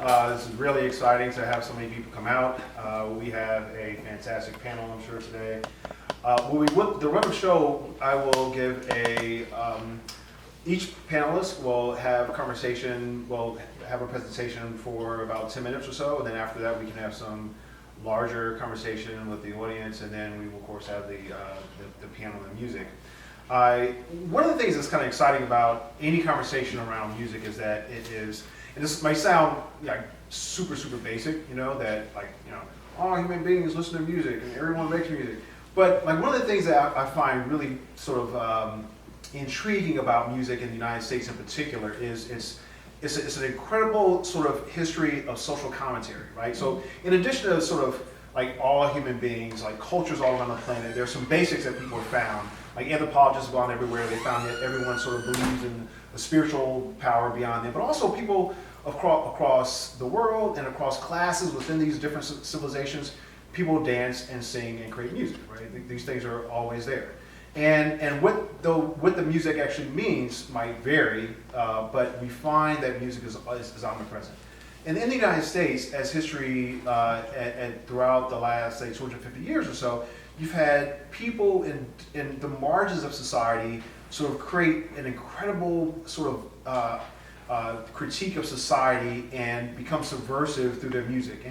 This is really exciting to have so many people come out. We have a fantastic panel, I'm sure, today. The run of the show, I will give each panelist will have a conversation, will have a presentation for about 10 minutes or so, and then after that we can have some larger conversation with the audience, and then we will of course have the piano and music. One of the things that's kind of exciting about any conversation around music is that it is, and this might sound like super basic, that all human beings listen to music and everyone makes music. But like one of the things that I find really sort of intriguing about music in the United States in particular is it's an incredible sort of history of social commentary, right? So in addition to sort of like all human beings, like cultures all around the planet, there's some basics that people have found. Like anthropologists have gone everywhere, they found that everyone sort of believes in a spiritual power beyond them, but also people across the world and across classes within these different civilizations, people dance and sing and create music, right? These things are always there. And what the music actually means might vary, but we find that music is omnipresent. And in the United States, as history and throughout the last, say, 250 years or so, you've had people in the margins of society sort of create an incredible sort of critique of society and become subversive through their music.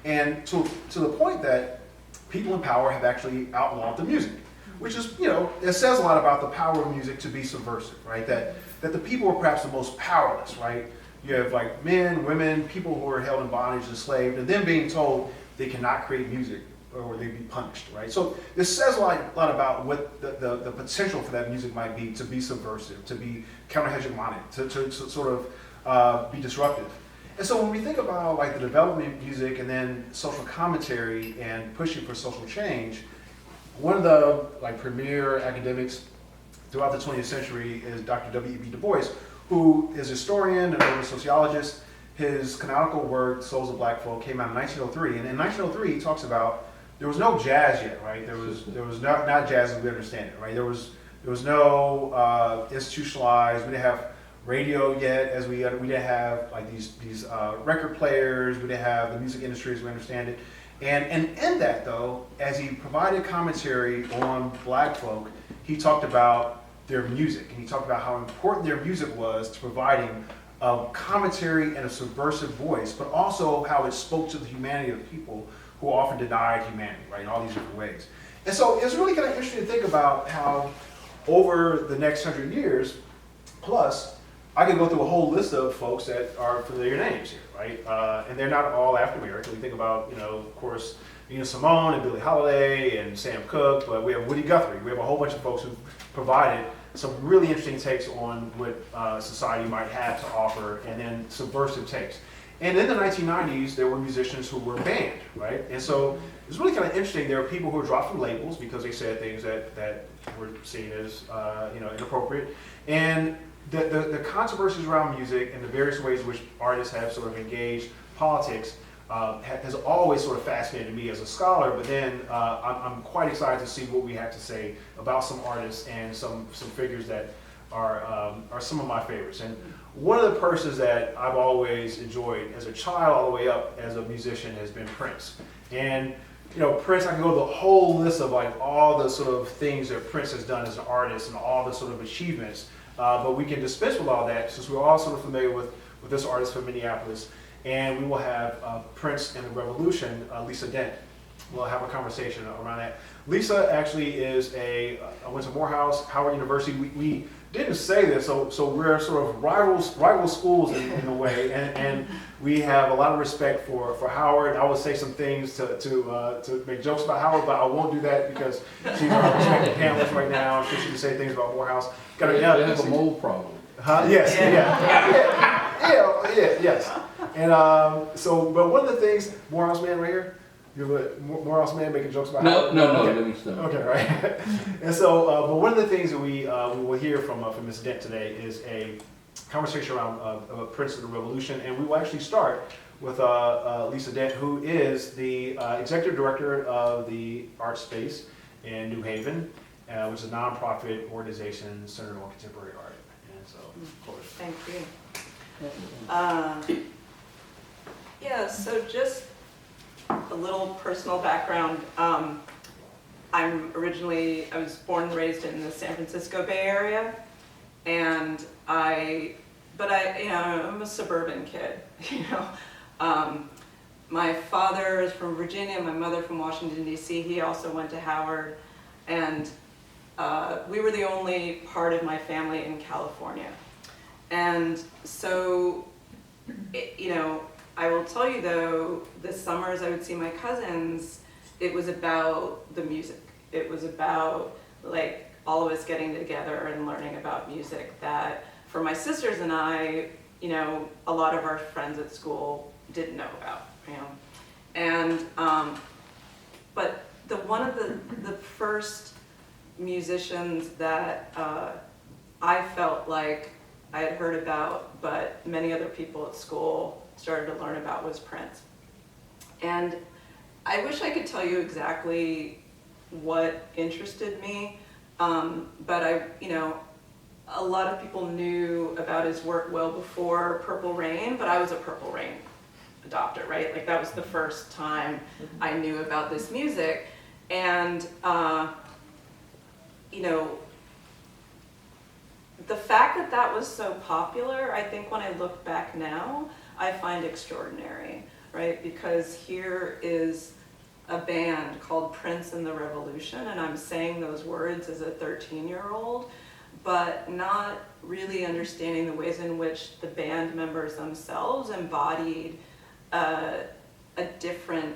And to the point that people in power have actually outlawed the music, which is, it says a lot about the power of music to be subversive, right? That the people are perhaps the most powerless, right? You have like men, women, people who are held in bondage, enslaved, and then being told they cannot create music or they'd be punished, right? So this says a lot about what the potential for that music might be to be subversive, to be counter-hegemonic, to sort of be disruptive. And so when we think about like the development of music and then social commentary and pushing for social change, one of the like premier academics throughout the 20th century is Dr. W.E.B. Du Bois, who is a historian and a sociologist. His canonical work, Souls of Black Folk, came out in 1903. And in 1903, he talks about there was no jazz yet, right? There was not jazz as we understand it, right? There was no institutionalized. We didn't have radio yet, as we didn't have like these record players. We didn't have the music industry as we understand it. And in that, though, as he provided commentary on Black folk, he talked about their music, and he talked about how important their music was to providing a commentary and a subversive voice, but also how it spoke to the humanity of people who often denied humanity, right, in all these different ways. And so it's really kind of interesting to think about how over the next 100 years, plus, I could go through a whole list of folks that are familiar names here, right? And they're not all African American. We think about, of course, Nina Simone and Billie Holiday and Sam Cooke, but we have Woody Guthrie. We have a whole bunch of folks who provided some really interesting takes on what society might have to offer, and then subversive takes. And in the 1990s, there were musicians who were banned, right? And so it's really kind of interesting. There are people who were dropped from labels because they said things that were seen as inappropriate. And the controversies around music and the various ways in which artists have sort of engaged politics has always sort of fascinated me as a scholar, but then I'm quite excited to see what we have to say about some artists and some figures that are some of my favorites. And one of the persons that I've always enjoyed as a child all the way up as a musician has been Prince. And Prince, I can go the whole list of like all the sort of things that Prince has done as an artist and all the sort of achievements, but we can dispense with all that since we're all sort of familiar with this artist from Minneapolis. And we will have Prince and the Revolution, Lisa Dent. We'll have a conversation around that. Lisa actually went to Morehouse, Howard University. We didn't say this, so we're sort of rival schools in a way, and we have a lot of respect for Howard. I will say some things to make jokes about Howard, but I won't do that because she's our respected panelist right now. She can say things about Morehouse. They have a mold problem. Yes, yes. And but one of the things, Morehouse man right here, you have a Morehouse man making jokes about Howard? No, okay. let me stop. Okay, right. And so, but one of the things that we will hear from Ms. Dent today is a conversation around Prince and the Revolution, and we will actually start with Lisa Dent, who is the Executive Director of the Artspace in New Haven, which is a nonprofit organization centered on contemporary art. And so, of course. Thank you. Yeah, so just a little personal background. I was born and raised in the San Francisco Bay Area, and I'm a suburban kid, you know. My father is from Virginia, my mother from Washington, D.C. He also went to Howard, and we were the only part of my family in California. And so, I will tell you though, the summers I would see my cousins, it was about the music. It was about like all of us getting together and learning about music that for my sisters and I, a lot of our friends at school didn't know about, And, but one of the first musicians that I felt like I had heard about, but many other people at school started to learn about was Prince. And I wish I could tell you exactly what interested me, but a lot of people knew about his work well before Purple Rain, but I was a Purple Rain adopter, right? Like that was the first time I knew about this music. And, the fact that that was so popular, I think when I look back now, I find extraordinary, right? Because here is a band called Prince and the Revolution, and I'm saying those words as a 13-year-old, but not really understanding the ways in which the band members themselves embodied a different,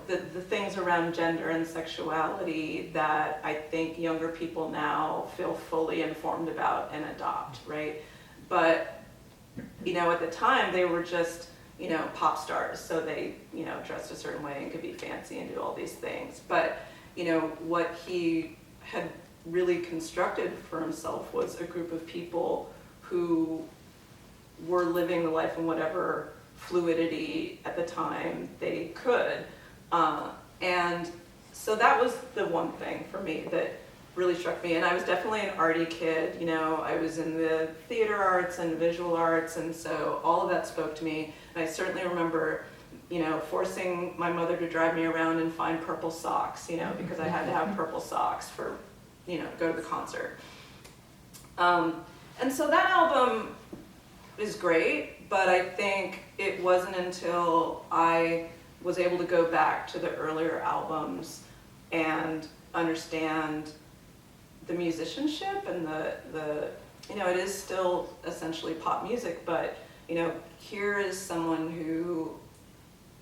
the things around gender and sexuality that I think younger people now feel fully informed about and adopt, right? But, at the time they were just, pop stars, so they, dressed a certain way and could be fancy and do all these things. But, what he had really constructed for himself was a group of people who were living the life in whatever fluidity at the time they could. And so that was the one thing for me that really struck me. And I was definitely an arty kid, I was in the theater arts and visual arts, and so all of that spoke to me. And I certainly remember, forcing my mother to drive me around and find purple socks, because I had to have purple socks for, go to the concert. And so that album is great, but I think it wasn't until I was able to go back to the earlier albums and understand the musicianship and the it is still essentially pop music, but here is someone who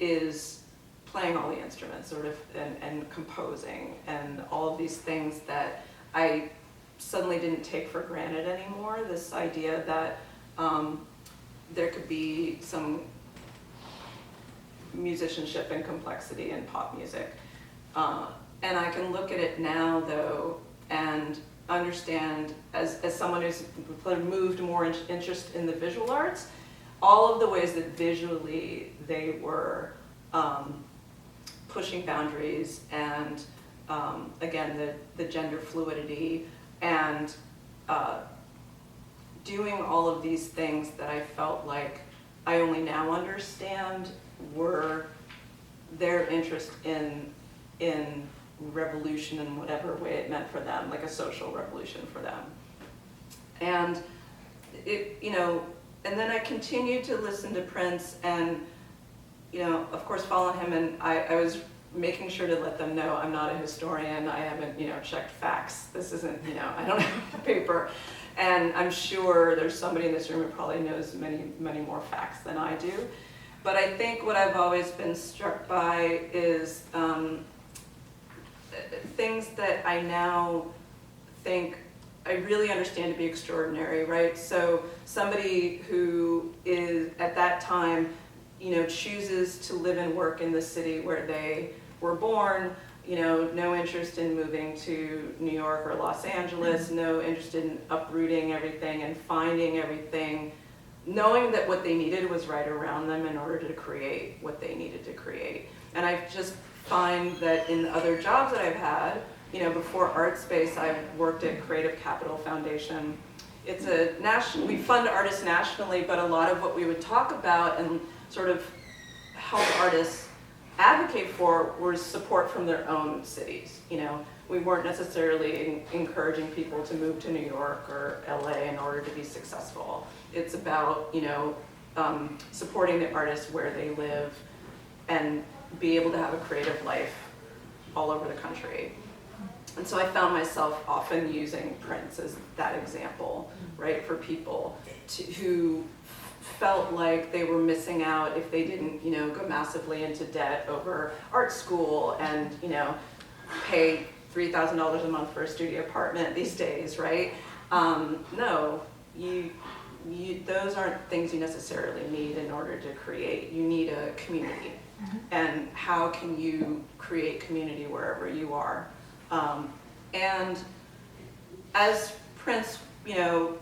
is playing all the instruments sort of and composing and all of these things that I suddenly didn't take for granted anymore. This idea that there could be some musicianship and complexity in pop music. And I can look at it now though and understand as someone who's moved more interest in the visual arts, all of the ways that visually they were pushing boundaries and again the gender fluidity and doing all of these things that I felt like I only now understand were their interest in revolution in whatever way it meant for them, like a social revolution for them. And and then I continued to listen to Prince and, of course following him, and I was making sure to let them know I'm not a historian, I haven't, checked facts, this isn't, I don't have a paper. And I'm sure there's somebody in this room who probably knows many, many more facts than I do. But I think what I've always been struck by is things that I now think I really understand to be extraordinary, right? So somebody who is, at that time, chooses to live and work in the city where they were born, no interest in moving to New York or Los Angeles, no interest in uprooting everything and finding everything, knowing that what they needed was right around them in order to create what they needed to create. And I just find that in other jobs that I've had, before Artspace, I've worked at Creative Capital Foundation, it's a national, we fund artists nationally, but a lot of what we would talk about and sort of help artists advocate for was support from their own cities. You know, we weren't necessarily encouraging people to move to New York or LA in order to be successful. It's about, you know, supporting the artists where they live and be able to have a creative life all over the country. And so I found myself often using Prince as that example, right, for people who felt like they were missing out if they didn't, you know, go massively into debt over art school and, you know, pay $3,000 a month for a studio apartment these days, right? No, those aren't things you necessarily need in order to create. You need a community. And how can you create community wherever you are? And as Prince, you know,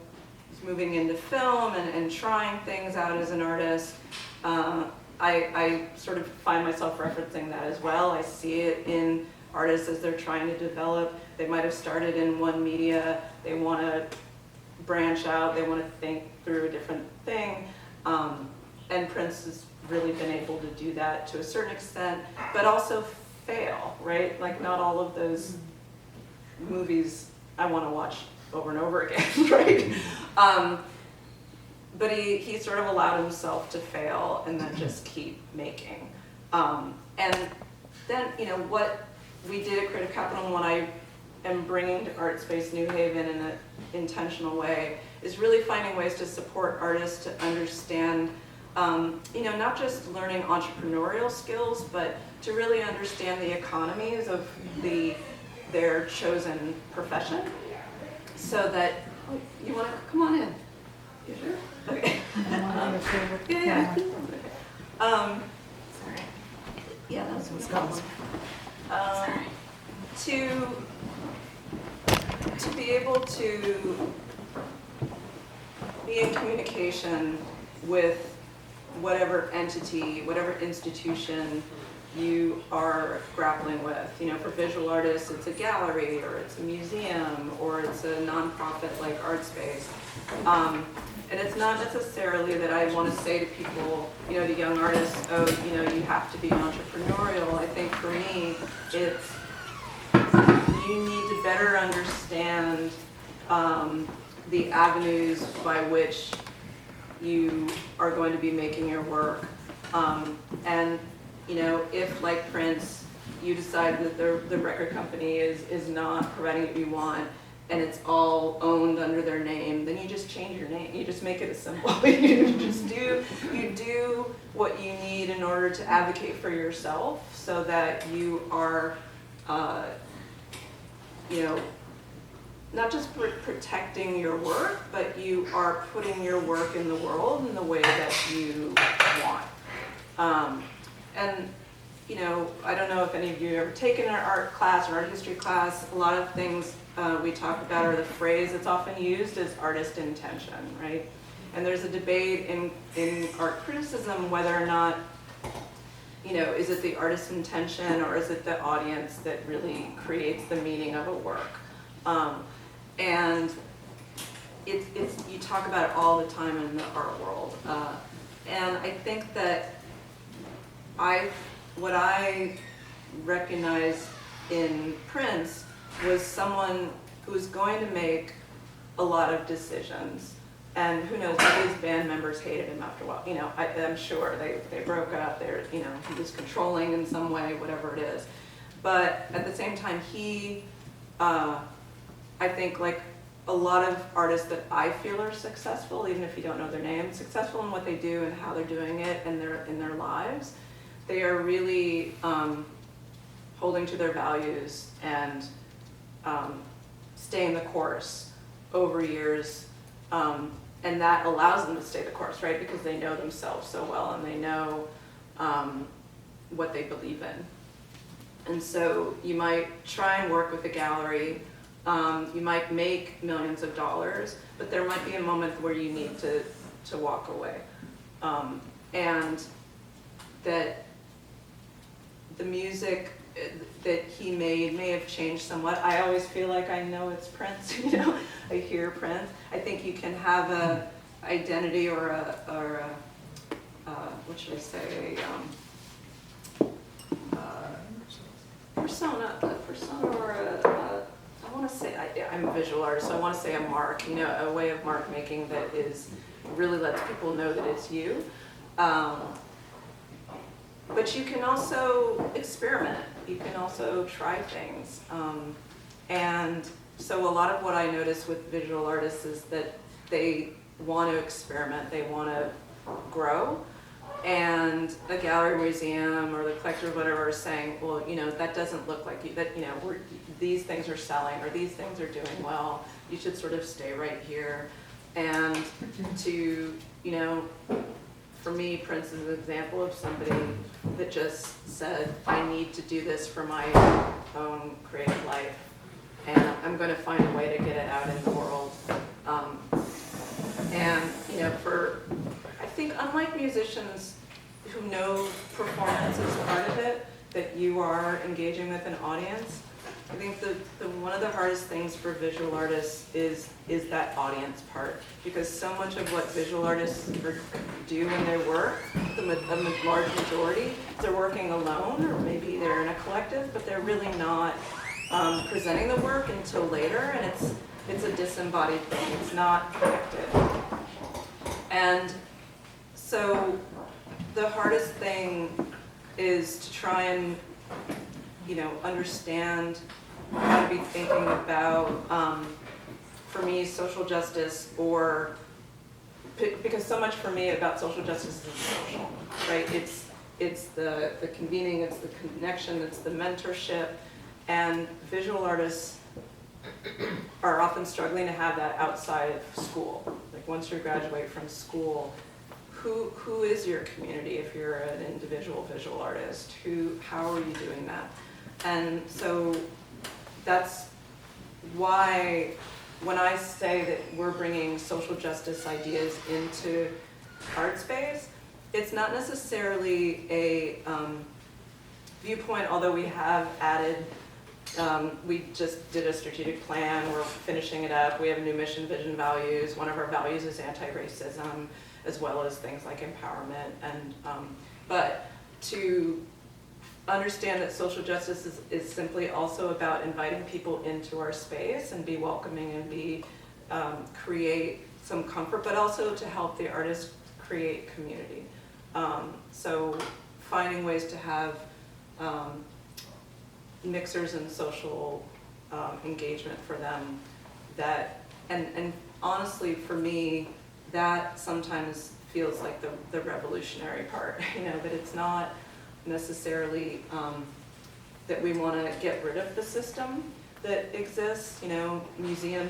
is moving into film and trying things out as an artist, I sort of find myself referencing that as well. I see it in artists as they're trying to develop. They might have started in one media, they want to branch out, they want to think through a different thing. And Prince has really been able to do that to a certain extent, but also fail, right? Like not all of those movies I want to watch over and over again, right? But he sort of allowed himself to fail and then just keep making. And then, you know, what we did at Creative Capital and what I am bringing to Artspace New Haven in an intentional way is really finding ways to support artists to understand, you know, not just learning entrepreneurial skills, but to really understand the economies of their chosen profession, so that, oh, you want to come on in? You sure? Okay. Yeah. Sorry. Yeah, that's what's going on. To be able to be in communication with whatever entity, whatever institution you are grappling with. You know, for visual artists, it's a gallery, or it's a museum, or it's a nonprofit like Artspace. And it's not necessarily that I want to say to people, you know, to young artists, oh, you know, you have to be entrepreneurial. I think for me, it's you need to better understand the avenues by which you are going to be making your work. And you know, if like Prince, you decide that the record company is not providing what you want, and it's all owned under their name, then you just change your name. You just make it a symbol. You do what you need in order to advocate for yourself, so that you are, you know, not just protecting your work, but you are putting your work in the world in the way that you want. And you know, I don't know if any of you have ever taken an art class or art history class. A lot of things we talk about, or the phrase that's often used, is artist intention, right? And there's a debate in art criticism whether or not, you know, is it the artist's intention or is it the audience that really creates the meaning of a work? And it's you talk about it all the time in the art world. And I think that what I recognized in Prince was someone who was going to make a lot of decisions. And who knows, maybe his band members hated him after a while. You know, I'm sure they broke up. You know, he was controlling in some way, whatever it is. But at the same time, he, I think, like a lot of artists that I feel are successful, even if you don't know their name, successful in what they do and how they're doing it in their lives. They are really holding to their values and staying the course over years. And that allows them to stay the course, right? Because they know themselves so well and they know what they believe in. And so you might try and work with a gallery. You might make millions of dollars, but there might be a moment where you need to walk away. And that the music that he made may have changed somewhat. I always feel like I know it's Prince, I hear Prince. I think you can have a identity or a what should I say, persona or I want to say, I'm a visual artist, so I want to say a mark, a way of mark making that really lets people know that it's you. But you can also experiment. You can also try things. And so a lot of what I notice with visual artists is that they want to experiment, they want to grow. And the gallery, museum, or the collector, or whatever, is saying, well, that doesn't look like you, that, these things are selling, or these things are doing well. You should sort of stay right here. And to, for me, Prince is an example of somebody that just said, I need to do this for my own creative life, and I'm going to find a way to get it out in the world. I think unlike musicians who know performance is part of it, that you are engaging with an audience, I think one of the hardest things for visual artists is that audience part, because so much of what visual artists do in their work, a large majority, they're working alone, or maybe they're in a collective, but they're really not presenting the work until later, and it's a disembodied thing. It's not connected. And so the hardest thing is to try and understand how to be thinking about, for me, social justice, or because so much for me about social justice is social, right? It's the convening, it's the connection, it's the mentorship, and visual artists are often struggling to have that outside of school. Like once you graduate from school, who is your community if you're an individual visual artist? How are you doing that? And so that's why when I say that we're bringing social justice ideas into Artspace, it's not necessarily a viewpoint, although we have added, we just did a strategic plan, we're finishing it up, we have a new mission, vision, values. One of our values is anti-racism, as well as things like empowerment. And but to understand that social justice is simply also about inviting people into our space and be welcoming and create some comfort, but also to help the artists create community. So finding ways to have mixers and social engagement for them, that, and honestly for me, that sometimes feels like the revolutionary part, that it's not necessarily that we want to get rid of the system that exists, museums